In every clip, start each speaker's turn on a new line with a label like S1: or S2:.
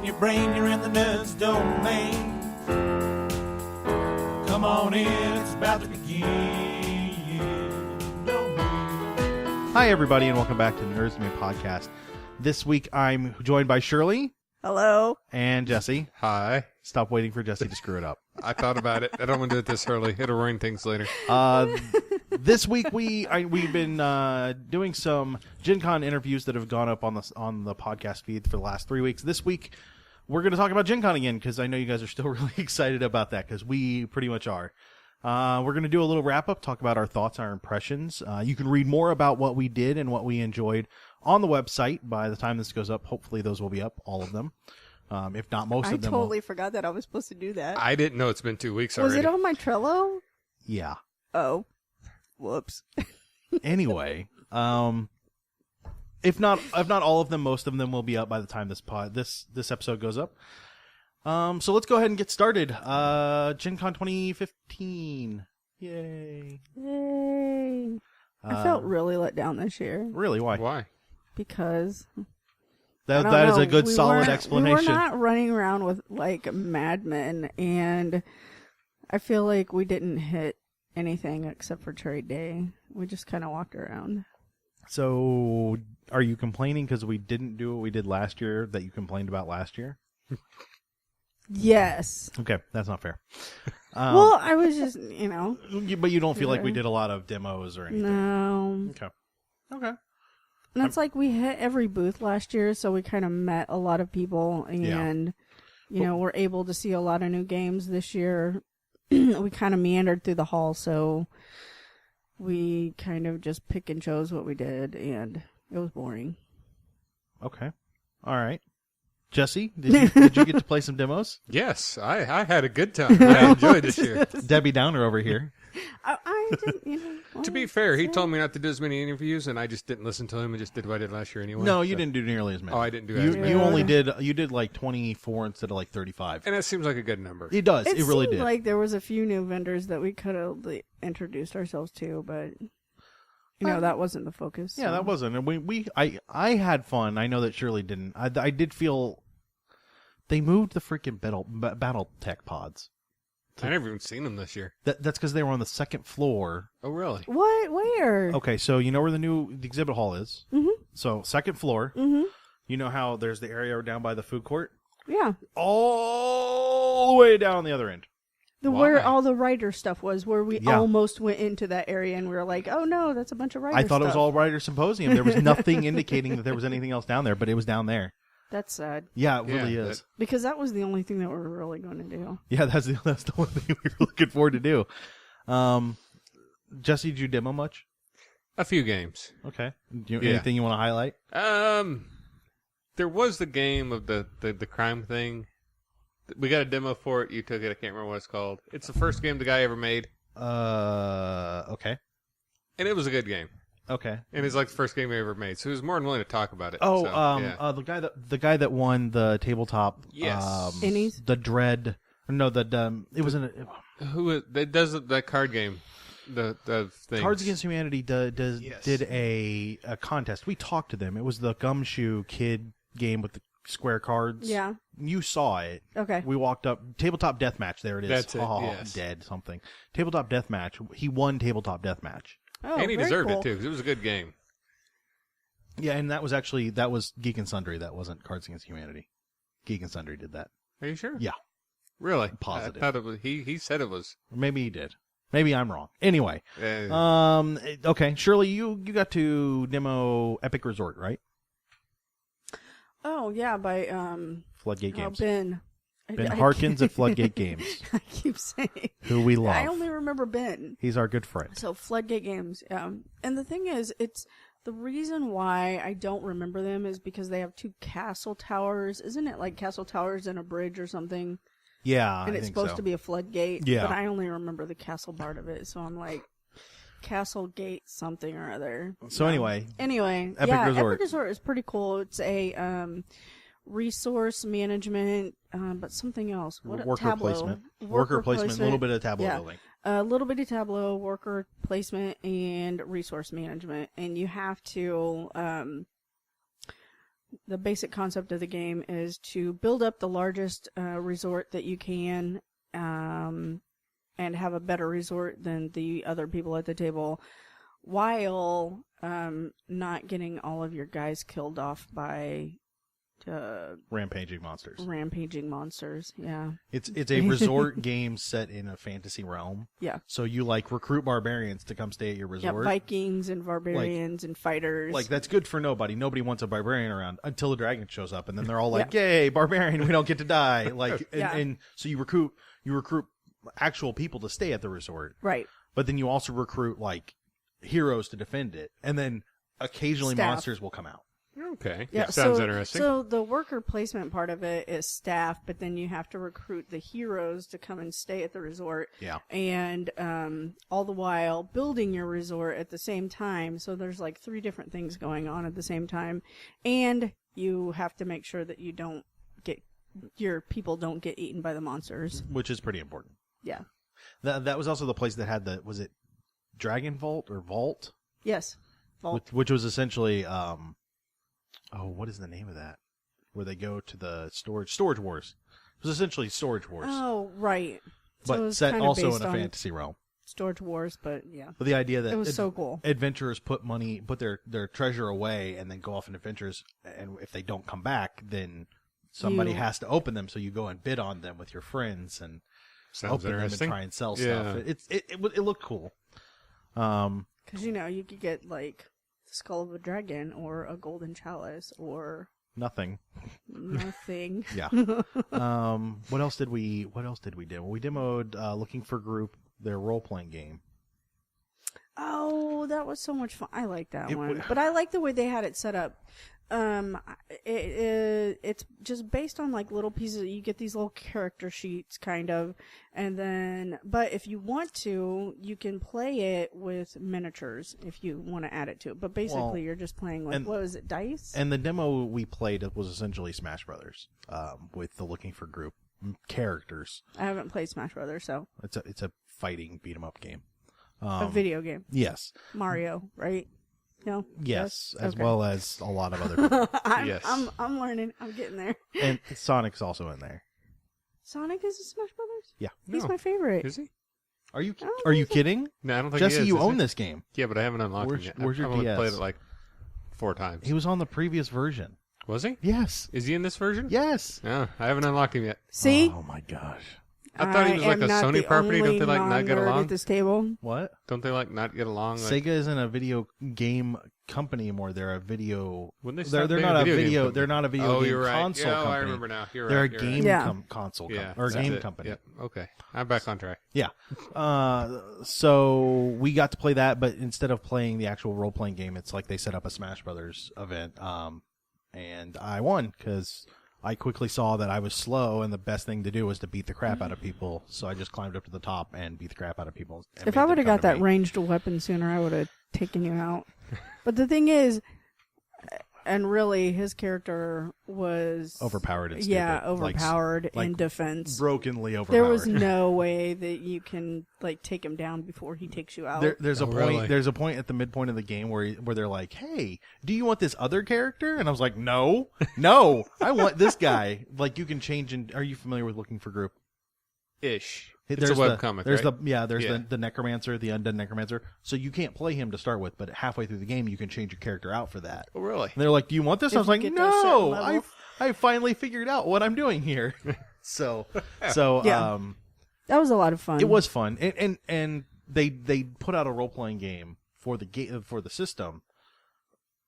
S1: your brain, you're in the nerds domain. Come on in, it's about to begin.
S2: Hi, everybody, and welcome back to the Nerds Domain podcast. This week, I'm joined by Shirley.
S3: Hello.
S2: And Jesse.
S4: Hi.
S2: Stop waiting for Jesse to screw it up.
S4: I thought about it. I don't want to do it this early. It'll ruin things later.
S2: This week, we've been doing some GenCon interviews that have gone up on the podcast feed for the last 3 weeks. This week, we're going to talk about GenCon again, because I know you guys are still really excited about that, because we pretty much are. We're going to do a little wrap-up, talk about our thoughts, our impressions. You can read more about what we did and what we enjoyed on the website. By the time this goes up, hopefully those will be up, all of them. If not most of them.
S3: I totally forgot that I was supposed to do that.
S4: I didn't know it's been 2 weeks already.
S3: Was it on my Trello?
S2: Yeah.
S3: Oh. Whoops.
S2: Anyway, if not all of them, most of them will be up by the time this episode goes up. So let's go ahead and get started. GenCon 2015. Yay.
S3: Yay. I felt really let down this year.
S2: Really? Why?
S4: Why?
S3: Because
S2: that is a good solid explanation.
S3: We were not running around with like madmen, and I feel like we didn't hit anything except for trade day. We just kind of walked around.
S2: So are you complaining because we didn't do what we did last year that you complained about last year?
S3: Yes.
S2: Okay, that's not fair.
S3: Well, I was just,
S2: But you don't feel like we did a lot of demos or anything?
S3: No.
S2: Okay.
S3: And it's like we hit every booth last year, so we kind of met a lot of people, and, we're able to see a lot of new games this year. We kind of meandered through the hall, so we kind of just pick and chose what we did, and it was boring.
S2: Okay. All right. Jesse, did you get to play some demos?
S4: Yes, I had a good time. I enjoyed this year.
S2: Debbie Downer over here.
S3: I didn't,
S4: To be fair, he told me not to do as many interviews, and I just didn't listen to him and just did what I did last year anyway.
S2: No, you didn't do nearly as many.
S4: Oh, I didn't do as many.
S2: You only did like 24 instead of like 35.
S4: And that seems like a good number.
S2: It does. It really
S3: seemed
S2: did.
S3: like there was a few new vendors that we could have introduced ourselves to, but that wasn't the focus.
S2: Yeah,
S3: so.
S2: that wasn't. And I had fun. I know that Shirley didn't. I did feel they moved the freaking battle tech pods.
S4: I never even seen them this year.
S2: That's because they were on the second floor.
S4: Oh, really?
S3: What? Where?
S2: Okay, so you know where the exhibit hall is?
S3: Mm-hmm.
S2: So second floor.
S3: Mm-hmm.
S2: You know how there's the area down by the food court?
S3: Yeah.
S2: All the way down the other end.
S3: Where all the writer stuff was, where we
S2: Yeah.
S3: almost went into that area, and we were like, oh no, that's a bunch of writer stuff.
S2: I thought it was all Writer Symposium. There was nothing indicating that there was anything else down there, but it was down there.
S3: That's sad.
S2: Yeah, it really is.
S3: Because that was the only thing that we were really going to do.
S2: Yeah, that's the one thing we were looking forward to do. Jesse, did you demo much?
S4: A few games.
S2: Okay. Anything you want to highlight?
S4: There was the game of the crime thing. We got a demo for it. You took it. I can't remember what it's called. It's the first game the guy ever made.
S2: Okay.
S4: And it was a good game.
S2: Okay.
S4: And it's like the first game he ever made, so he was more than willing to talk about it.
S2: Oh,
S4: so, yeah.
S2: the guy that won the tabletop.
S4: Yes.
S3: Innies?
S2: The Dread. No, it was in
S4: That does that card game. The thing.
S2: Cards Against Humanity did a contest. We talked to them. It was the Gumshoe Kid game with the square cards.
S3: Yeah.
S2: You saw it.
S3: Okay.
S2: We walked up. Tabletop Deathmatch. There it is.
S4: That's it.
S2: Oh,
S4: yes.
S2: Dead something. Tabletop Deathmatch. He won Tabletop Deathmatch.
S3: Oh,
S4: and he
S3: very
S4: deserved
S3: cool.
S4: it too, because it was a good game.
S2: Yeah, and that was Geek and Sundry. That wasn't Cards Against Humanity. Geek and Sundry did that.
S4: Are you sure?
S2: Yeah.
S4: Really?
S2: Positive.
S4: I thought it was, he said it was.
S2: Maybe he did. Maybe I'm wrong. Anyway.
S4: Uh,
S2: Okay. Shirley, you got to demo Epic Resort, right?
S3: Oh, yeah, by
S2: Floodgate Games.
S3: Ben.
S2: Ben Harkins at Floodgate Games.
S3: I keep saying.
S2: Who we love.
S3: I only remember Ben.
S2: He's our good friend.
S3: So Floodgate Games. And the thing is, it's the reason why I don't remember them is because they have two castle towers. Isn't it like castle towers and a bridge or something?
S2: Yeah,
S3: and it's supposed to be a floodgate.
S2: Yeah.
S3: But I only remember the castle part of it, so I'm like, Castle Gate something or other.
S2: So anyway,
S3: Epic Resort is pretty cool. It's a resource management, but something else.
S2: Worker placement. Worker placement, a little bit of tableau building.
S3: A little bit of tableau, worker placement, and resource management. And you have to the basic concept of the game is to build up the largest resort that you can, and have a better resort than the other people at the table, while not getting all of your guys killed off by
S2: rampaging monsters.
S3: Yeah.
S2: It's a resort game set in a fantasy realm.
S3: Yeah.
S2: So you recruit barbarians to come stay at your resort.
S3: Yeah, Vikings and barbarians and fighters.
S2: That's good for nobody. Nobody wants a barbarian around until the dragon shows up, and then they're all like, "Yay, barbarian! We don't get to die!" And so you recruit actual people to stay at the resort,
S3: right?
S2: But then you also recruit heroes to defend it, and then occasionally monsters will come out.
S4: Okay.
S3: Yeah,
S4: sounds interesting.
S3: So the worker placement part of it is staff, but then you have to recruit the heroes to come and stay at the resort.
S2: Yeah.
S3: And all the while building your resort at the same time. So there's 3 different things going on at the same time. And you have to make sure that your people don't get eaten by the monsters.
S2: Which is pretty important.
S3: Yeah.
S2: That was also the place that had was it Dragon Vault or Vault?
S3: Yes. Vault.
S2: Which was essentially... what is the name of that? Where they go to the Storage Wars. It was essentially Storage Wars.
S3: Oh, right.
S2: But set also in a fantasy realm.
S3: Storage Wars, but yeah.
S2: But the idea that
S3: it was so cool.
S2: Adventurers put their treasure away and then go off on adventures, and if they don't come back, then somebody has to open them, so you go and bid on them with your friends and open them and try and sell stuff. It looked cool.
S3: Because you could get the skull of a dragon or a golden chalice or
S2: nothing.
S3: Yeah.
S2: What else did we demo? We demoed Looking for Group, their role playing game.
S3: Oh, that was so much fun. I like that one. But I like the way they had it set up. It's just based on little pieces. You get these little character sheets kind of, and then, but if you want to, you can play it with miniatures if you want to add it to it. But basically you're just playing with, what was it, dice?
S2: And the demo we played was essentially Smash Brothers, with the Looking for Group characters.
S3: I haven't played Smash Brothers, so.
S2: It's a fighting beat 'em up game.
S3: A video game.
S2: Yes.
S3: Mario, right? No.
S2: Yes, as well as a lot of other people.
S4: Yes.
S3: I'm learning. I'm getting there.
S2: And Sonic's also in there.
S3: Sonic is in Smash Brothers?
S2: Yeah.
S3: He's my favorite.
S4: Is he?
S2: Are you kidding?
S4: No, I don't think
S2: Jesse,
S4: he is.
S2: you own this game.
S4: Yeah, but I haven't unlocked it yet.
S2: Where's your
S4: I've only
S2: DS?
S4: played it 4 times.
S2: He was on the previous version.
S4: Was he?
S2: Yes.
S4: Is he in this version?
S2: Yes.
S4: No, I haven't unlocked him yet.
S3: See?
S2: Oh my gosh.
S4: I thought he was a Sony property. Don't they not get along
S3: at this table?
S2: What?
S4: Don't they not get along?
S2: Sega isn't a video game company anymore. They're a video.
S4: They're
S2: not a video. They're not a video game
S4: right.
S2: console company.
S4: I remember now. You're
S2: they're
S4: right.
S2: a game console or game company.
S4: Yep. Okay, I'm back on track.
S2: Yeah. So we got to play that, but instead of playing the actual role playing game, it's they set up a Smash Brothers event. And I won because I quickly saw that I was slow, and the best thing to do was to beat the crap out of people. So I just climbed up to the top and beat the crap out of people.
S3: If I would have got that ranged weapon sooner, I would have taken you out. But the thing is, and really, his character was
S2: overpowered and stupid.
S3: Yeah, overpowered in defense.
S2: Brokenly overpowered.
S3: There was no way that you can take him down before he takes you out.
S2: There's a point. Really? There's a point at the midpoint of the game where they're like, "Hey, do you want this other character?" And I was like, "No, I want this guy." You can change. Are you familiar with Looking for Group?
S4: It's a webcomic.
S2: There's the necromancer, the undead necromancer. So you can't play him to start with, but halfway through the game, you can change your character out for that.
S4: Oh, really?
S2: And they're like, "Do you want this?" I was like, "No, I finally figured out what I'm doing here." so
S3: yeah. That was a lot of fun.
S2: It was fun, and they put out a role playing game for the system,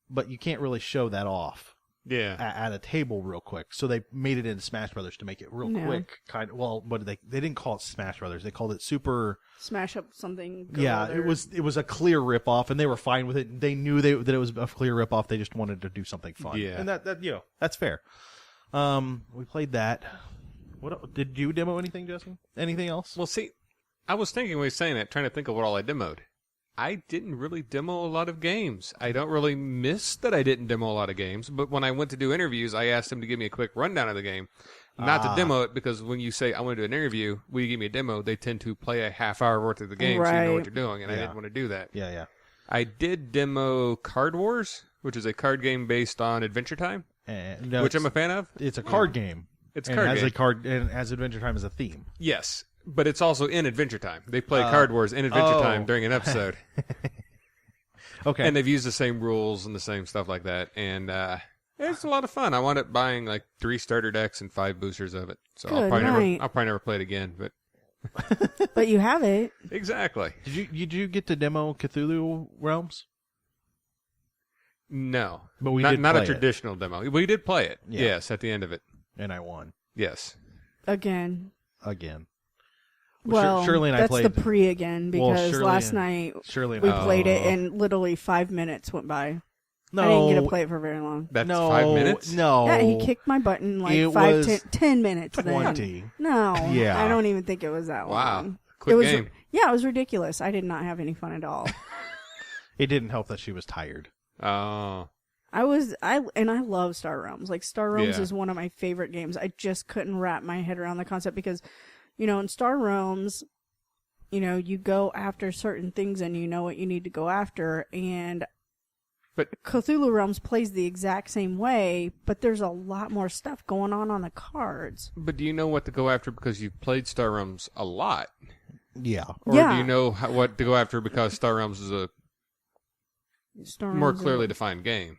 S2: but you can't really show that off.
S4: Yeah,
S2: at a table real quick. So they made it into Smash Brothers to make it real quick. But they didn't call it Smash Brothers. They called it Super
S3: Smash Up something.
S2: It was a clear ripoff, and they were fine with it. They knew that it was a clear ripoff. They just wanted to do something fun.
S4: Yeah,
S2: and that's fair. We played that. What did you demo anything, Jesse? Anything else?
S4: Well, see, I was thinking when he was saying that, trying to think of what all I demoed. I didn't really demo a lot of games. I don't really miss that I didn't demo a lot of games, but when I went to do interviews, I asked them to give me a quick rundown of the game. Not to demo it, because when you say, I want to do an interview, will you give me a demo, they tend to play a half hour worth of the game so you know what you're doing, and I didn't want to do that.
S2: Yeah.
S4: I did demo Card Wars, which is a card game based on Adventure Time.
S2: And,
S4: which I'm a fan of.
S2: It's a card game.
S4: It's a
S2: and
S4: card
S2: has
S4: game.
S2: a card and has Adventure Time as a theme.
S4: Yes, but it's also in Adventure Time. They play Card Wars in Adventure Time during an episode.
S2: Okay.
S4: And they've used the same rules and the same stuff like that. And it's a lot of fun. I wound up buying like 3 starter decks and 5 boosters of it. So I'll probably never play it again. But
S3: But you have it.
S4: exactly.
S2: Did you get to demo Cthulhu Realms?
S4: No,
S2: But we
S4: not,
S2: did
S4: not a
S2: play it.
S4: traditional demo. We did play it.
S2: Yeah.
S4: Yes, at the end of it.
S2: And I won
S4: Yes.
S3: Again.
S2: Well, Shirley and I
S3: that's
S2: played
S3: the pre again because
S2: Shirley
S3: last
S2: and-
S3: night
S2: Shirley and
S3: we
S2: I.
S3: played it and literally 5 minutes went by.
S2: No,
S3: I didn't get to play it for very long.
S4: That's
S2: no,
S4: 5 minutes?
S2: No,
S3: Yeah, he kicked my button like
S2: It
S3: 5,
S2: was
S3: 10 minutes.
S2: 20.
S3: Then. No,
S2: Yeah.
S3: I don't even think it was that
S4: Wow.
S3: long.
S4: Quick
S3: it was,
S4: game.
S3: Yeah, it was ridiculous. I did not have any fun at all.
S2: It didn't help that she was tired.
S4: Oh.
S3: I love Star Realms. Like Star Realms
S4: Yeah.
S3: is one of my favorite games. I just couldn't wrap my head around the concept because, in Star Realms, you go after certain things and you know what you need to go after. But Cthulhu Realms plays the exact same way, but there's a lot more stuff going on the cards.
S4: But do you know what to go after because you've played Star Realms a lot?
S2: Yeah.
S4: Or do you know what to go after because Star Realms is a
S3: Star
S4: more
S3: Realms
S4: clearly defined game?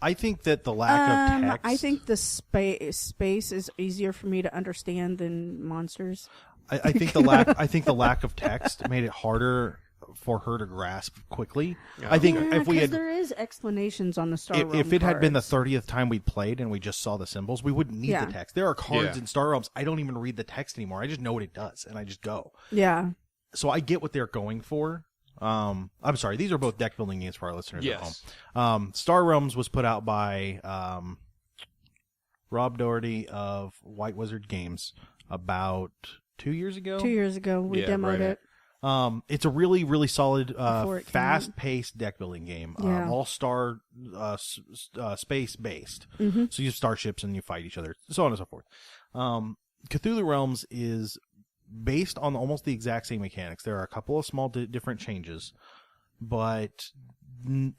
S2: I think that the lack of text.
S3: I think the space is easier for me to understand than monsters.
S2: I think the lack of text made it harder for her to grasp quickly. I think if we had,
S3: there is explanations on the Star Realms
S2: if it had been the
S3: cards.
S2: 30th time we played and we just saw the symbols, we wouldn't need the text. There are cards in Star Realms. I don't even read the text anymore. I just know what it does and I just go.
S3: Yeah.
S2: So I get what they're going for. I'm sorry. These are both deck building games for our listeners at home. Star Realms was put out by Rob Doherty of White Wizard Games about 2 years ago.
S3: 2 years ago, we demoed it.
S2: It's a really, really solid,
S3: Before it came
S2: fast-paced deck building game.
S3: Yeah.
S2: All star space-based.
S3: Mm-hmm.
S2: So you have starships and you fight each other, so on and so forth. Cthulhu Realms is based on almost the exact same mechanics. There are a couple of small different changes, but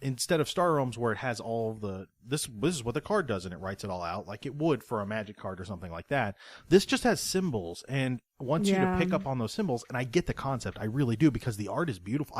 S2: instead of Star Realms where it has all of the this is what the card does and it writes it all out like it would for a magic card or something like that, this just has symbols and wants you to pick up on those symbols. And I get the concept, I really do, because the art is beautiful.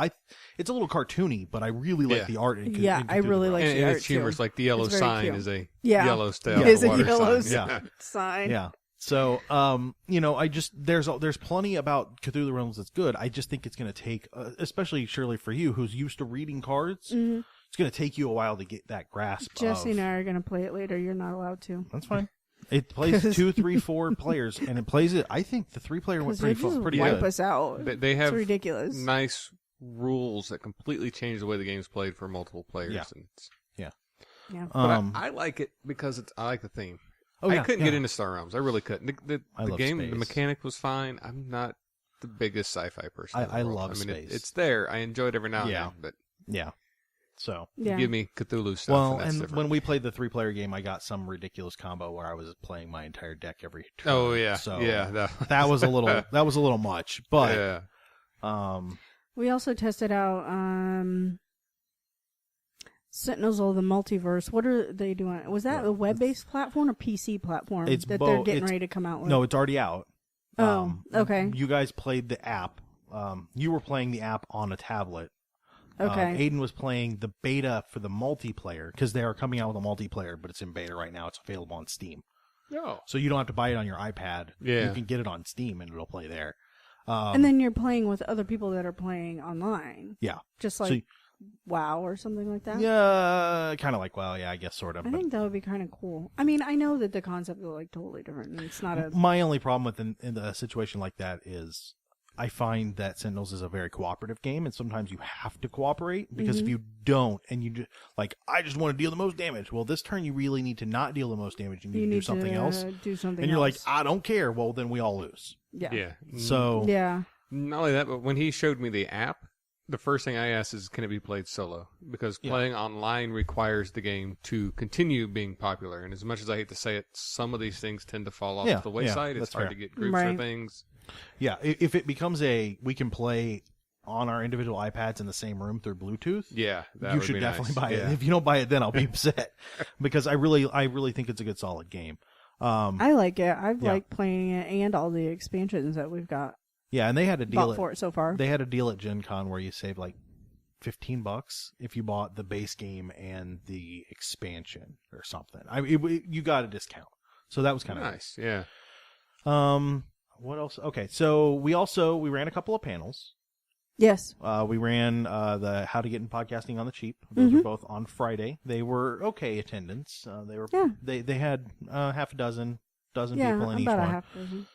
S2: It's a little cartoony, but I really like the art in
S3: I really like
S4: And
S3: the art
S4: it's humorous,
S3: too.
S4: like the yellow
S3: It's very
S4: sign
S3: cute.
S4: is a
S3: Yeah.
S4: yellow style
S3: It is a
S4: water
S3: yellow
S4: sign.
S3: sign.
S2: Yeah. So, I just there's plenty about Cthulhu Realms that's good. I just think it's going to take, especially Shirley for you, who's used to reading cards, it's going to take you a while to get that grasp.
S3: Jesse and I are going to play it later. You're not allowed to.
S2: That's fine. It plays 2, 3, 4 players, and it plays it. I think the 3-player went
S3: They
S2: pretty
S3: just
S2: pretty
S3: wipe
S2: good.
S3: us out.
S4: They have
S3: it's ridiculous.
S4: nice rules that completely change the way the game's played for multiple players.
S2: Yeah.
S4: And
S3: Yeah.
S4: but I like it because I like the theme. I couldn't get into Star Realms. I really couldn't. The
S2: love
S4: game,
S2: space.
S4: the mechanic was fine. I'm not the biggest sci-fi person.
S2: I
S4: in the world.
S2: love space.
S4: It's there. I enjoy it every now and
S2: Yeah.
S4: then, but
S2: Yeah. So.
S3: Yeah.
S4: give me Cthulhu stuff.
S2: Well,
S4: and that's
S2: and
S4: different.
S2: when we played the 3-player game, I got some ridiculous combo where I was playing my entire deck every turn.
S4: Oh yeah,
S2: So
S4: yeah.
S2: that was a little much, but
S4: yeah.
S3: We also tested out Sentinels of the Multiverse. What are they doing? Was that a web-based platform or PC platform
S2: It's
S3: that
S2: both.
S3: they're getting ready to come out with?
S2: No, it's already out.
S3: Oh, okay.
S2: You guys played the app. You were playing the app on a tablet.
S3: Okay.
S2: Aiden was playing the beta for the multiplayer because they are coming out with a multiplayer, but it's in beta right now. It's available on Steam.
S4: Oh.
S2: So you don't have to buy it on your iPad.
S4: Yeah.
S2: You can get it on Steam and it'll play there.
S3: And then you're playing with other people that are playing online.
S2: Yeah.
S3: Just like WoW or something like that?
S2: Yeah, kind of like, well, yeah, I guess sort of.
S3: I think that would be kind of cool. I mean, I know that the concept is like totally different. And it's not a...
S2: My only problem with in a situation like that is I find that Sentinels is a very cooperative game, and sometimes you have to cooperate, because if you don't, and you I just want to deal the most damage. Well, this turn you really need to not deal the most damage. You need to do something else.
S3: Do something
S2: and you're
S3: else.
S2: like, I don't care. Well, then we all lose.
S3: Yeah.
S4: Yeah.
S2: So
S3: Yeah.
S4: Not only that, but when he showed me the app, the first thing I asked is, can it be played solo? Because playing online requires the game to continue being popular. And as much as I hate to say it, some of these things tend to fall off the wayside. It's
S2: that's
S4: hard
S2: fair.
S4: to get groups
S3: Right.
S4: or things.
S2: yeah, if it becomes we can play on our individual iPads in the same room through Bluetooth,
S4: Yeah, that
S2: you
S4: would
S2: should
S4: be
S2: definitely
S4: nice.
S2: buy it.
S4: Yeah.
S2: If you don't buy it, then I'll be upset because I really think it's a good solid game.
S3: I like it. I've
S2: Yeah.
S3: liked playing it and all the expansions that we've got
S2: Yeah, and they had a deal
S3: bought for it so far.
S2: They had a deal at GenCon where you save like $15 if you bought the base game and the expansion or something. You got a discount, so that was kind of
S4: Nice. Yeah.
S2: What else? Okay, so we ran a couple of panels.
S3: Yes.
S2: We ran the How to Get in Podcasting on the Cheap. Those are both on Friday. They were okay attendance. They had half a dozen people in each
S3: about a
S2: one.
S3: half dozen.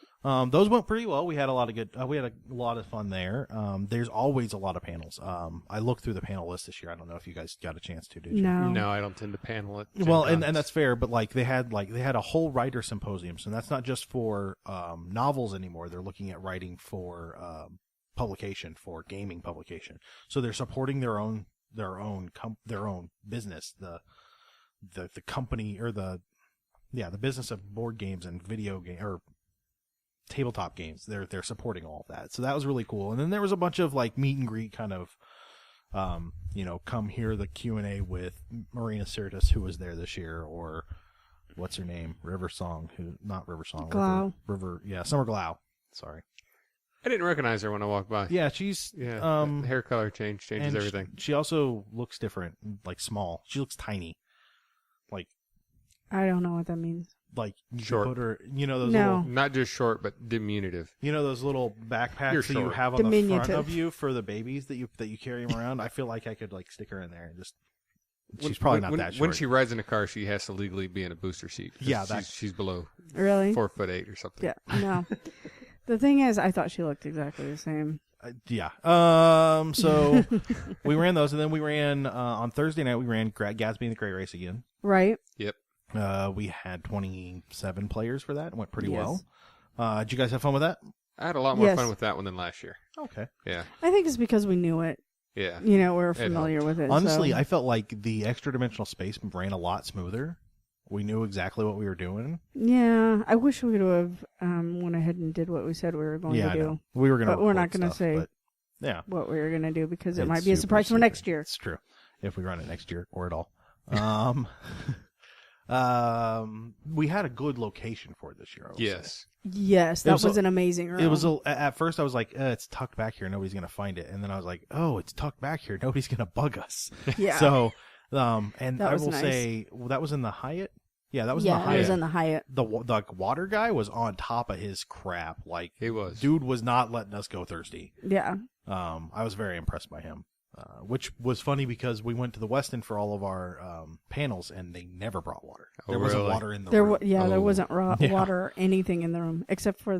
S2: Those went pretty well. We had a lot of fun there. There's always a lot of panels. I looked through the panel list this year. I don't know if you guys got a chance to, did you?
S3: No.
S4: No, I don't tend to panel it.
S2: Well, and that's fair, but they had a whole writer symposium, so that's not just for novels anymore. They're looking at writing for publication, for gaming publication. So they're supporting their own business, the company or the business of board games and video game or tabletop games. They're supporting all of that. So that was really cool. And then there was a bunch of meet and greet kind of come hear the Q&A with Marina Sirtis, who was there this year, or what's her name? Summer Glau. Sorry.
S4: I didn't recognize her when I walked by.
S2: Yeah, she's
S4: the hair color changes everything.
S2: She also looks different, small. She looks tiny.
S3: I don't know what that means.
S2: You
S4: Short.
S2: could put her, those
S3: No.
S2: little,
S4: Not just short, but diminutive.
S2: those little backpacks
S4: You're
S2: that you
S4: short.
S2: have on the front
S3: Diminutive.
S2: of you for the babies that you carry them around. I feel like I could stick her in there and just. She's probably not that short.
S4: When she rides in a car, she has to legally be in a booster seat. 'Cause
S2: Yeah,
S4: she's below
S3: Really?
S4: 4'8" or something.
S3: Yeah. No. The thing is, I thought she looked exactly the same.
S2: Yeah. So we ran those, and then we ran on Thursday night. We ran Gatsby and the Great Race again.
S3: Right?
S4: Yep.
S2: We had 27 players for that. It went pretty
S3: Yes.
S2: well. Did you guys have fun with that?
S4: I had a lot more
S3: Yes.
S4: fun with that one than last year.
S2: Okay.
S4: Yeah.
S3: I think it's because we knew it.
S4: Yeah.
S3: We were familiar with it.
S2: Honestly,
S3: so.
S2: I felt like the extra dimensional space ran a lot smoother. We knew exactly what we were doing.
S3: Yeah, I wish we would have went ahead and did what we said we were going
S2: Yeah,
S3: to
S2: I
S3: do.
S2: know. We were going to.
S3: But we're not going to say
S2: But yeah,
S3: what we were going to do because it
S2: It's
S3: might be a
S2: super
S3: surprise for
S2: stupid.
S3: next year.
S2: It's true. If we run it next year or at all. We had a good location for it this year. I will say.
S4: Yes.
S3: Yes, that was an amazing room.
S2: It was at first I was like, it's tucked back here. Nobody's going to find it. And then I was like, oh, it's tucked back here. Nobody's going to bug us.
S3: Yeah.
S2: So, and
S3: That
S2: I
S3: was
S2: will
S3: nice.
S2: say, that was in the Hyatt. Yeah, that was in the
S3: it
S2: Hyatt.
S3: was in the Hyatt.
S2: The water guy was on top of his crap.
S4: He was.
S2: Dude was not letting us go thirsty.
S3: Yeah.
S2: I was very impressed by him. Which was funny because we went to the Westin for all of our panels and they never brought water.
S4: Oh,
S2: There wasn't
S4: really?
S2: water in the
S3: There,
S2: room.
S3: there
S4: Oh.
S3: wasn't
S2: Yeah.
S3: water or anything in the room except for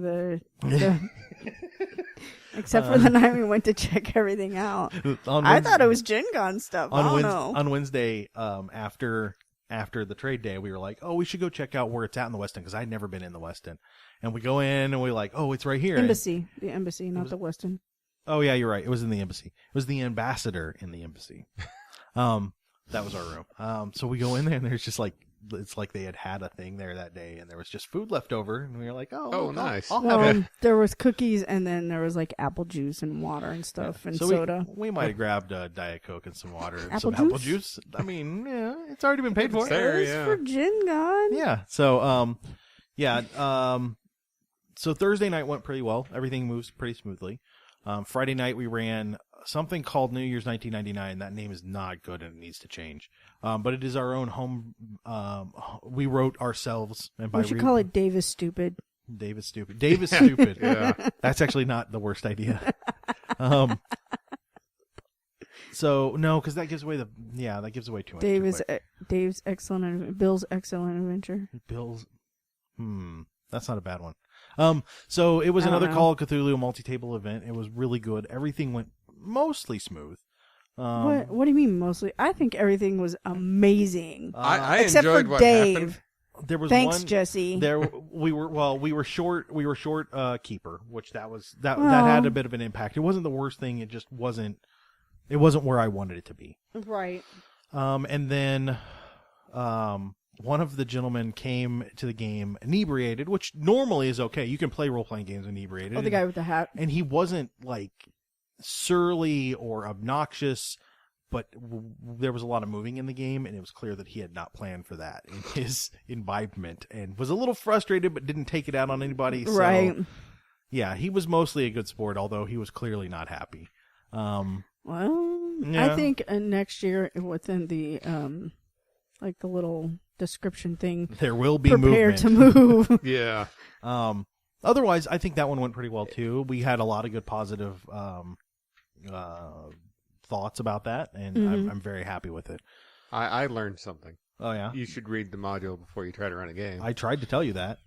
S3: except for the night we went to check everything out. I thought it was GenCon stuff. I don't know.
S2: On Wednesday, after the trade day, we were like, oh, we should go check out where it's at in the Westin because I'd never been in the Westin. And we go in and we're like, oh, it's right here.
S3: Embassy. The embassy, not the Westin.
S2: Oh yeah, you're right. It was in the embassy. It was the ambassador in the embassy. That was our room. So we go in there and there's just it's like they had a thing there that day and there was just food left over and we were like, oh, look,
S4: nice.
S2: I'll have it.
S3: There was cookies and then there was apple juice and water and stuff and
S2: So
S3: soda.
S2: we might have grabbed a Diet Coke and some water and
S3: Apple
S2: some apple
S3: juice?
S2: juice. I mean, yeah, it's already been paid for.
S4: It's there.
S3: It was
S4: yeah.
S3: for GenCon.
S2: Yeah. So so Thursday night went pretty well. Everything moves pretty smoothly. Friday night we ran something called New Year's 1999. That name is not good and it needs to change. But it is our own home. We wrote ourselves. And by
S3: We should call it Davis Stupid.
S2: Davis Stupid. Davis Stupid.
S4: Yeah.
S2: That's actually not the worst idea. So no, because that gives away too much. too quick.
S3: Bill's Excellent Adventure.
S2: Bill's. That's not a bad one. So it was
S3: I don't
S2: another
S3: know.
S2: Call of Cthulhu multi-table event. It was really good. Everything went mostly smooth.
S3: What do you mean mostly? I think everything was amazing.
S4: I
S3: Except
S4: enjoyed
S3: for
S4: what
S3: Dave.
S4: happened.
S2: There was
S3: Thanks,
S2: one.
S3: Jesse.
S2: We were short keeper, which that had a bit of an impact. It wasn't the worst thing. It just wasn't. It wasn't where I wanted it to be.
S3: Right.
S2: And then, one of the gentlemen came to the game inebriated, which normally is okay. You can play role-playing games inebriated.
S3: Oh, the guy with the hat.
S2: And he wasn't surly or obnoxious, but there was a lot of moving in the game, and it was clear that he had not planned for that in his imbibement, and was a little frustrated, but didn't take it out on anybody. So,
S3: Right.
S2: yeah, he was mostly a good sport, although he was clearly not happy.
S3: Well,
S2: Yeah.
S3: I think next year within the like the little description thing,
S2: There will be
S3: prepare
S2: movement.
S3: to move.
S4: Yeah.
S2: Otherwise, I think that one went pretty well too. We had a lot of good positive thoughts about that, and I'm very happy with it.
S4: I learned something.
S2: Oh yeah,
S4: You should read the module before you try to run a game.
S2: I tried to tell you that.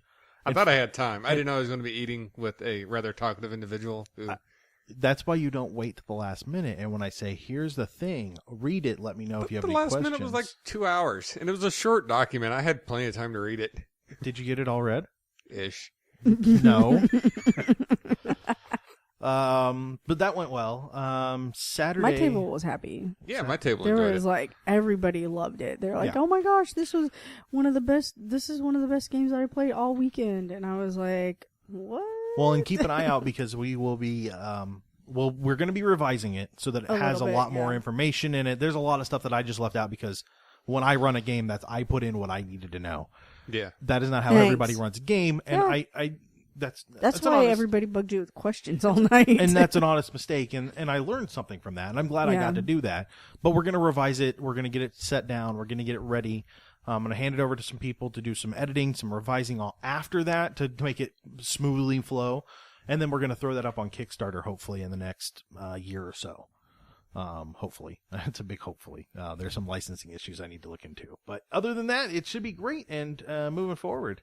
S4: I thought I had time. I didn't know I was going to be eating with a rather talkative individual who...
S2: That's why you don't wait to the last minute. And when I say, here's the thing, read it, let me know if you have
S4: the
S2: any
S4: last
S2: questions.
S4: minute was like 2 hours, and it was a short document. I had plenty of time to read it.
S2: Did you get it all read?
S4: Ish.
S2: No. But that went well. Saturday.
S3: My table was happy.
S4: Yeah, my table
S3: There
S4: enjoyed
S3: was
S4: it.
S3: like everybody loved it. They're like,
S2: Yeah.
S3: "Oh my gosh, this was one of the best. This is one of the best games that I played all weekend." And I was like, "What?"
S2: Well, and keep an eye out because we will be. We're going to be revising it so that it
S3: A
S2: has a
S3: little bit,
S2: lot more
S3: yeah.
S2: information in it. There's a lot of stuff that I just left out because when I run a game, I put in what I needed to know.
S4: Yeah.
S2: That is not how
S3: Thanks.
S2: everybody runs a game, and
S3: Yeah.
S2: I that's
S3: That's
S2: an
S3: why
S2: honest-
S3: everybody bugged you with questions all night.
S2: and that's an honest mistake, and I learned something from that, and I'm glad I
S3: Yeah.
S2: got to do that. But we're going to revise it. We're going to get it set down. We're going to get it ready. I'm going to hand it over to some people to do some editing, some revising all after that to make it smoothly flow, and then we're going to throw that up on Kickstarter hopefully in the next year or so. Hopefully. It's a big hopefully. There's some licensing issues I need to look into, but other than that, it should be great. And moving forward,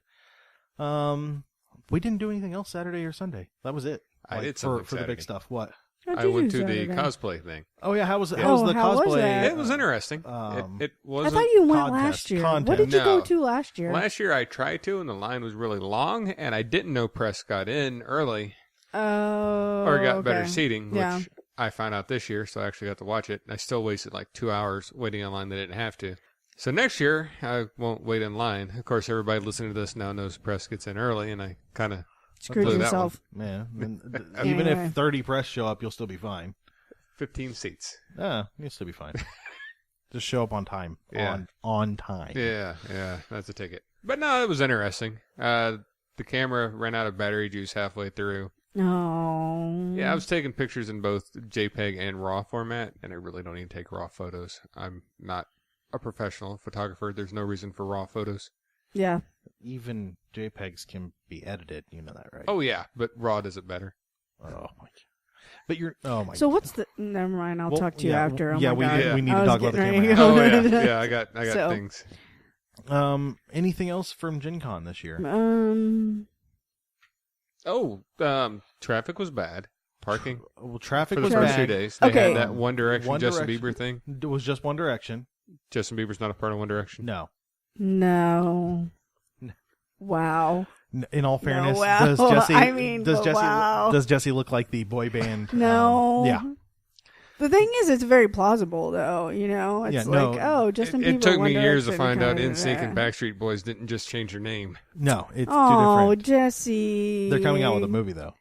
S2: we didn't do anything else Saturday or Sunday. That was it.
S4: I did
S2: for
S4: something
S2: the big
S4: Saturday.
S2: stuff. What?
S3: What'd
S4: I
S3: you
S4: went
S3: do
S4: to the
S3: Saturday?
S4: cosplay thing.
S2: Oh yeah, how was the
S3: Oh,
S2: cosplay?
S3: how was that?
S4: It was interesting. It
S3: I
S4: wasn't...
S3: thought you went
S2: contest,
S3: last year.
S2: contest.
S3: What did you go
S4: No.
S3: to last year?
S4: Last year I tried to, and the line was really long, and I didn't know press got in early
S3: Oh,
S4: or got better
S3: okay.
S4: seating, which
S3: Yeah.
S4: I found out this year, so I actually got to watch it. I still wasted like 2 hours waiting in line that I didn't have to. So next year, I won't wait in line. Of course, everybody listening to this now knows press gets in early, and I kind of
S3: Screwed
S4: blew that
S3: yourself.
S2: Man, even
S3: Anyway.
S2: if 30 press show up, you'll still be fine.
S4: 15 seats.
S2: You'll still be fine. Just show up on time.
S4: Yeah.
S2: On time.
S4: Yeah, that's a ticket. But no, it was interesting. The camera ran out of battery juice halfway through.
S3: Oh.
S4: Yeah, I was taking pictures in both JPEG and RAW format, and I really don't even take RAW photos. I'm not a professional photographer. There's no reason for RAW photos.
S3: Yeah.
S2: Even JPEGs can be edited. You know that, right?
S4: Oh, yeah, but RAW does it better.
S2: Oh my God. But you're. Oh my.
S3: So what's the? Never mind. I'll
S2: Well,
S3: talk to you
S2: yeah,
S3: after. Oh
S2: yeah,
S3: my God.
S2: we need
S3: I
S2: to
S3: was
S2: talk about the
S3: getting ready
S2: camera.
S3: to go.
S4: Oh, yeah. I got
S3: So-
S4: things.
S2: Anything else from GenCon this year?
S4: Oh, traffic was bad. Parking
S2: Well, traffic
S4: for the
S2: was
S4: first 2
S2: bad.
S4: days. They
S3: Okay.
S4: had that One Direction
S2: One
S4: Justin
S2: Direction.
S4: Bieber thing.
S2: It was just One Direction.
S4: Justin Bieber's not a part of One Direction.
S2: No.
S3: No. Wow.
S2: In all fairness,
S3: wow.
S2: does Jesse?
S3: I mean,
S2: does Jesse?
S3: wow.
S2: Does Jesse look like the boy band?
S3: No.
S2: Yeah.
S3: The thing is, it's very plausible, though. You know, it's
S2: Yeah,
S3: like,
S2: no.
S3: oh, Justin Bieber.
S4: It took
S3: One
S4: me years to
S3: Direction,
S4: find out
S3: kinda,
S4: NSYNC and Backstreet Boys didn't just change their name.
S2: No, it's
S3: Oh,
S2: too different.
S3: Jesse.
S2: They're coming out with a movie though.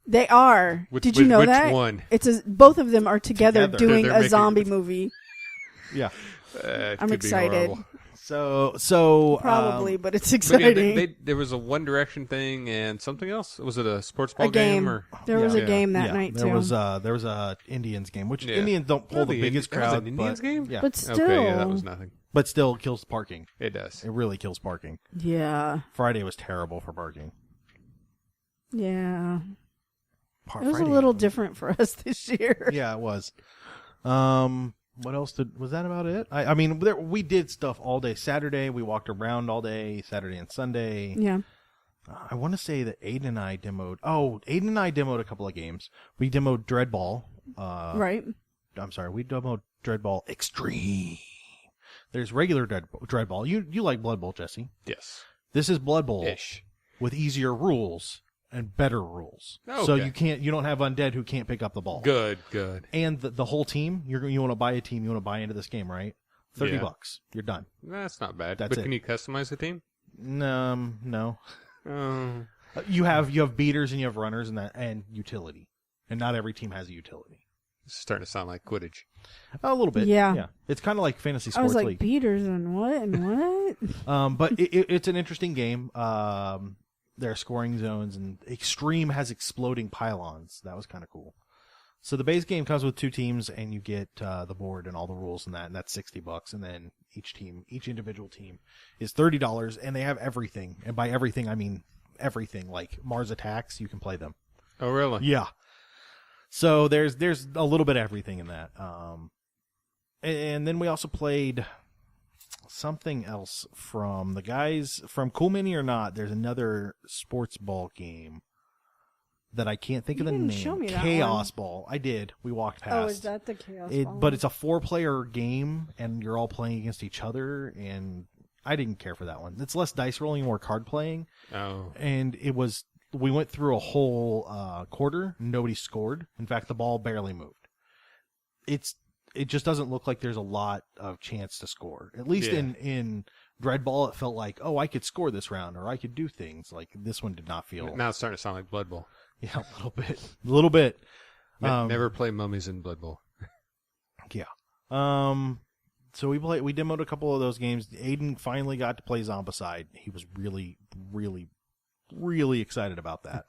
S3: They are.
S4: Which-
S3: Did you know
S4: which
S3: that?
S4: one?
S3: It's both of them are together,
S2: Together.
S3: doing
S4: They're
S3: a
S4: making-
S3: zombie movie.
S2: Yeah.
S4: It
S3: I'm
S4: could be
S3: excited.
S4: horrible.
S2: So
S3: Probably, but it's
S4: But yeah,
S3: exciting.
S4: there was a One Direction thing and something else. Was it a sports ball
S3: A game.
S4: Or
S3: There was
S2: Yeah.
S3: a game that
S2: yeah,
S3: night
S2: there
S3: too.
S2: was a Indians game, which
S4: Yeah.
S2: Indians don't pull
S4: No,
S2: the
S4: the
S2: biggest
S4: Indi- that was
S2: crowd,
S4: an Indians
S2: but
S4: game?
S2: yeah,
S3: but still,
S4: Okay, yeah, that was nothing.
S2: but still kills parking.
S4: It does.
S2: It really kills parking.
S3: yeah,
S2: Friday was terrible for parking.
S3: yeah. It was
S2: Friday-
S3: a little different for us this year.
S2: Yeah, it was. What else was that about it? I mean, we did stuff all day. Saturday, we walked around all day. Saturday and Sunday.
S3: Yeah.
S2: I want to say that Aiden and I demoed a couple of games. We demoed Dreadball.
S3: Right.
S2: I'm sorry, we demoed Dreadball Extreme. There's regular Dreadball. You like Blood Bowl, Jesse?
S4: Yes.
S2: This is Blood Bowl
S4: Ish.
S2: with easier rules and better rules.
S4: Okay.
S2: So you don't have undead who can't pick up the ball.
S4: Good.
S2: And the whole team, you want to buy a team, you want to buy into this game, right? $30. You're done.
S4: That's not bad.
S2: That's
S4: but
S2: it.
S4: can you customize the team?
S2: No.
S4: Oh.
S2: You have beaters and you have runners and utility. And not every team has a utility.
S4: It's starting to sound like Quidditch.
S2: A little bit.
S3: Yeah.
S2: Yeah. It's kind of like Fantasy
S3: I
S2: Sports
S3: was like,
S2: League.
S3: beaters and what?
S2: But it's an interesting game. There are scoring zones, and Extreme has exploding pylons. That was kind of cool. So the base game comes with 2 teams, and you get the board and all the rules and that's $60. And then each individual team is $30, and they have everything. And by everything, I mean everything. Like Mars Attacks, you can play them.
S4: Oh, really?
S2: Yeah. So there's a little bit of everything in that. And then we also played something else from the guys from Cool Mini or Not. There's another sports ball game that I can't think of the
S3: didn't
S2: name.
S3: show me that
S2: Chaos Ball. I did. We walked past.
S3: Oh, is that the Chaos Ball?
S2: But it's a 4-player game, and you're all playing against each other, and I didn't care for that one. It's less dice rolling, more card playing.
S4: Oh.
S2: And we went through a whole quarter. Nobody scored. In fact, the ball barely moved. It just doesn't look like there's a lot of chance to score. At least in Dread Ball, it felt like, oh, I could score this round, or I could do things. Like this one did not feel.
S4: Now it's starting to sound like Blood Bowl.
S2: Yeah, a little bit. A little bit.
S4: Never play mummies in Blood Bowl.
S2: Yeah. So we demoed a couple of those games. Aiden finally got to play Zombicide. He was really, really, really excited about that.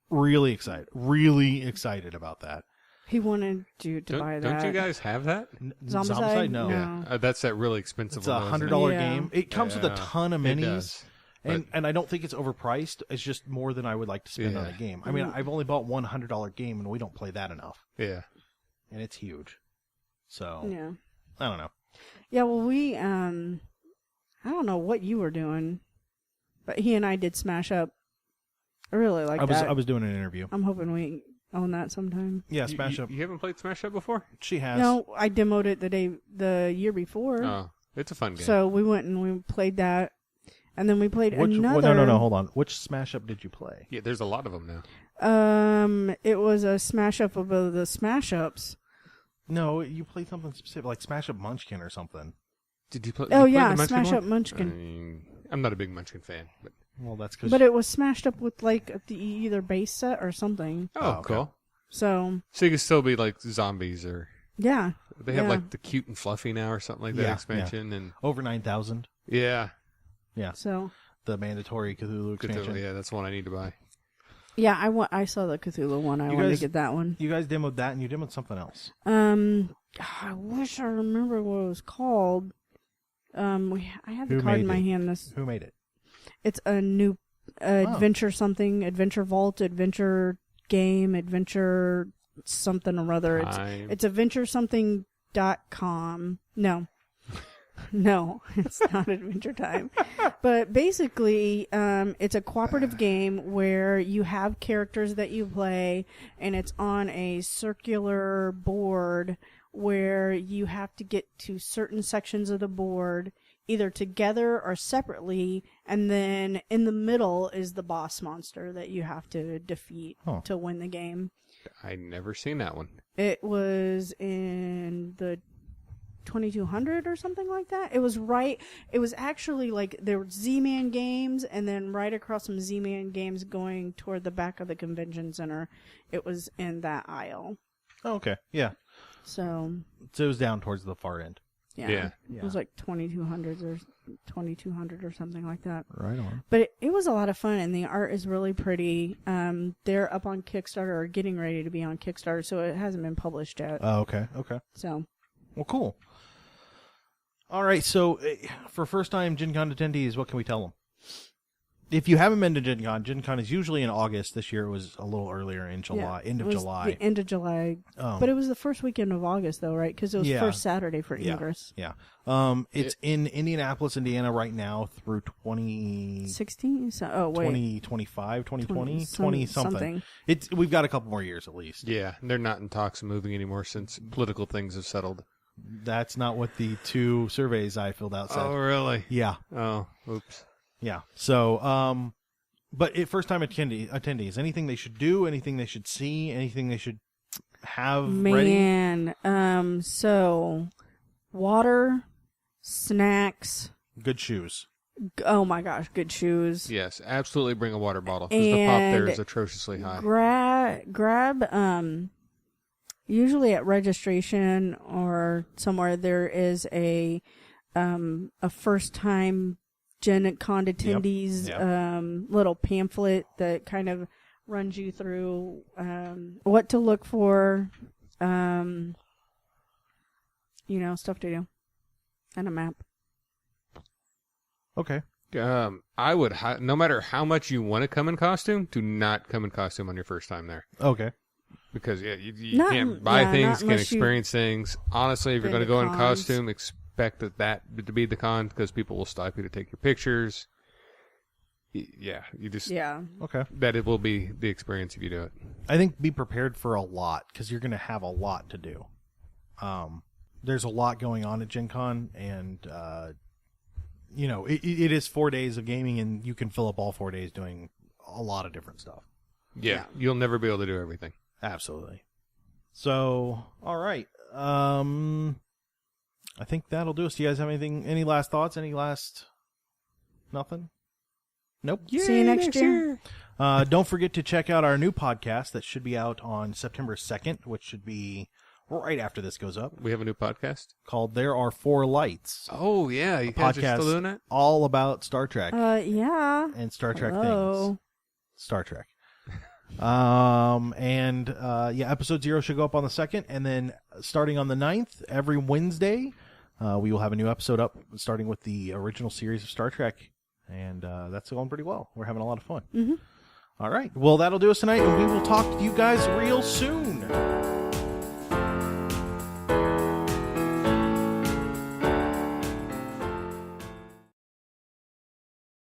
S2: Really excited about that.
S3: He wanted you to buy that.
S4: Don't you guys have that?
S3: Zombicide?
S2: No.
S3: Yeah.
S4: That's that really expensive
S2: It's a
S4: one. isn't it?
S2: $100
S3: Yeah.
S2: game. It comes with a ton of
S4: It
S2: minis.
S4: does.
S2: And I don't think it's overpriced. It's just more than I would like to spend on a game. I mean, I've only bought one $100 game, and we don't play that enough.
S4: Yeah.
S2: And it's huge. So,
S3: Yeah.
S2: I don't know.
S3: Yeah, well, we, I don't know what you were doing, but he and I did Smash Up. I really like that.
S2: I was doing an interview.
S3: I'm hoping we own that sometime.
S2: Yeah, Smash Up.
S4: You haven't played Smash Up before?
S2: She has.
S3: No, I demoed it the year before.
S4: Oh, it's a fun game.
S3: So we went and we played that. And then we played
S2: No,
S3: another.
S2: hold on. Which Smash Up did you play?
S4: Yeah, there's a lot of them now.
S3: It was a Smash Up of the Smash Ups.
S2: No, you played something specific, like Smash Up Munchkin or something.
S4: Did you play?
S3: Oh,
S4: did you play
S3: yeah,
S4: the Munchkin
S3: Smash
S4: one?
S3: Up Munchkin.
S4: I'm not a big Munchkin fan, but
S2: Well, that's because.
S3: But it was smashed up with like the either base set or something.
S4: oh,
S2: okay.
S4: cool.
S3: So
S4: So you can still be like zombies, or
S3: yeah,
S4: they have
S3: Yeah.
S4: like the Cute and Fluffy now, or something like that
S2: Yeah,
S4: expansion, and
S2: over 9,000.
S4: yeah,
S2: Yeah,
S3: so
S2: the mandatory Cthulhu expansion.
S4: yeah, that's one I need to buy.
S3: yeah, I saw the Cthulhu one. I
S2: You
S3: wanted
S2: guys-
S3: to get that one.
S2: You guys demoed that, and you demoed something else.
S3: I wish I remember what it was called. I had the
S2: Who
S3: card
S2: made
S3: in my
S2: it?
S3: hand.
S2: Who made it?
S3: It's a new adventure something, adventure vault, adventure game, adventure something or other. It's adventuresomething.com. No. No, it's not Adventure Time. But basically, it's a cooperative game where you have characters that you play, and it's on a circular board where you have to get to certain sections of the board, either together or separately, and then in the middle is the boss monster that you have to defeat to win the game.
S4: I never seen that one.
S3: It was in the 2200 or something like that. It was actually like there were Z-Man games, and then right across from Z-Man games going toward the back of the convention center, it was in that aisle.
S2: Oh, okay. Yeah.
S3: So
S2: it was down towards the far end.
S4: Yeah.
S3: It was like 2200 or 2200 or something like that.
S2: Right on.
S3: But it was a lot of fun, and the art is really pretty. They're up on Kickstarter, or getting ready to be on Kickstarter, so it hasn't been published yet.
S2: Oh, okay. Okay.
S3: So
S2: Well, cool. All right. So, for first-time GenCon attendees, what can we tell them? If you haven't been to GenCon is usually in August. This year it was a little earlier in July, end of
S3: it was
S2: July.
S3: The end of July. But it was the first weekend of August, though, right? Because it was first Saturday for Ingress.
S2: Yeah. It's in Indianapolis, Indiana right now through
S3: 16?
S2: 2025, 2020, 20 something. We've got a couple more years at least.
S4: Yeah, they're not in talks of moving anymore since political things have settled.
S2: That's not what the 2 surveys I filled out said.
S4: Oh, really?
S2: Yeah.
S4: Oh, oops.
S2: Yeah. So, but first time attendees, anything they should do, anything they should see, anything they should have ready?
S3: Man, so water, snacks.
S2: Good shoes.
S3: Oh my gosh, good shoes.
S4: Yes, absolutely bring a water bottle because the pop there is atrociously high.
S3: Grab usually at registration or somewhere there is a first time GenCon attendees little pamphlet that kind of runs you through what to look for, stuff to do, and a map.
S2: Okay.
S4: I would, no matter how much you want to come in costume, do not come in costume on your first time there.
S2: Okay.
S4: Because you can't buy things, can't experience things. Honestly, if you're going to go in costume, expect that to be the con, because people will stop you to take your pictures. Yeah,
S2: Okay.
S4: That it will be the experience if you do it.
S2: I think be prepared for a lot, because you're going to have a lot to do. There's a lot going on at GenCon, and it is 4 days of gaming, and you can fill up all 4 days doing a lot of different stuff.
S4: Yeah, you'll never be able to do everything.
S2: Absolutely. So, all right. I think that'll do us. Do you guys have any last thoughts? Nothing? Nope.
S3: See you next year.
S2: Don't forget to check out our new podcast that should be out on September 2nd, which should be right after this goes up.
S4: We have a new podcast
S2: called There Are Four Lights.
S4: Oh, yeah. You guys are still doing that?
S2: All about Star Trek.
S3: Yeah.
S2: And Star Trek things. Star Trek. Episode 0 should go up on the 2nd, and then starting on the 9th, every Wednesday, we will have a new episode up, starting with the original series of Star Trek, and that's going pretty well. We're having a lot of fun.
S3: Mm-hmm.
S2: All right. Well, that'll do us tonight, and we will talk to you guys real soon.